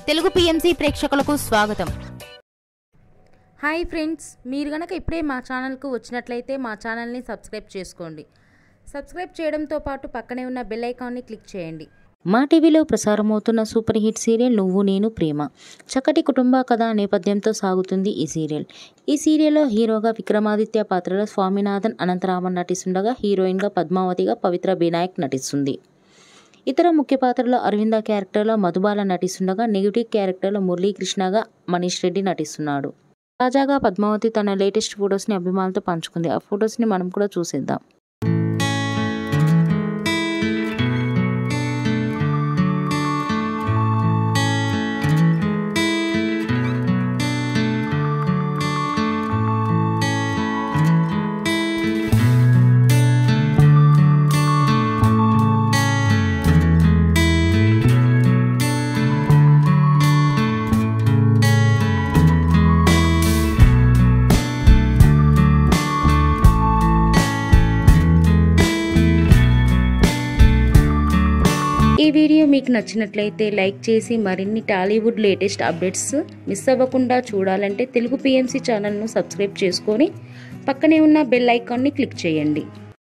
Telugu PMC ప్రేక్షకులకు స్వాగతం. Hi friends, మీరు గనక ఇప్పుడే మా ఛానల్కు వచ్చినట్లయితే మా ఛానల్ని సబ్స్క్రైబ్ చేసుకోండి. సబ్స్క్రైబ్ చేయడంతో పాటు పక్కనే ఉన్న బెల్ ఐకాన్ని క్లిక్ చేయండి. మా టీవీలో ప్రసారమవుతున్న సూపర్ హిట్ సీరియల్ నువ్వు నేను ప్రేమ. చక్కటి కుటుంబ కథ నేపథ్యంతో సాగుతుంది ఈ సీరియల్. ఈ సీరియల్లో హీరోగా విక్రమాదిత్య పాత్రలో స్వామినాథన్ అనంతరామన్ నటిస్తుండగా హీరోయిన్గా పద్మావతిగా పవిత్ర బినాయక్ నటిస్తుంది. ఇతర ముఖ్య పాత్రలో అరవింద క్యారెక్టర్లో మధుబాల నటిస్తుండగా నెగిటివ్ క్యారెక్టర్లో మురళీకృష్ణగా మనీష్ రెడ్డి నటిస్తున్నాడు. తాజాగా పద్మావతి తన లేటెస్ట్ ఫొటోస్ని అభిమానులతో పంచుకుంది. ఆ ఫొటోస్ని మనం కూడా చూసేద్దాం. ఈ వీడియో మీకు నచ్చినట్లయితే లైక్ చేసి మరిన్ని టాలీవుడ్ లేటెస్ట్ అప్డేట్స్ మిస్ అవ్వకుండా చూడాలంటే తెలుగు పిఎంసి ఛానల్ను సబ్స్క్రైబ్ చేసుకొని పక్కనే ఉన్న బెల్ ఐకాన్ని క్లిక్ చేయండి.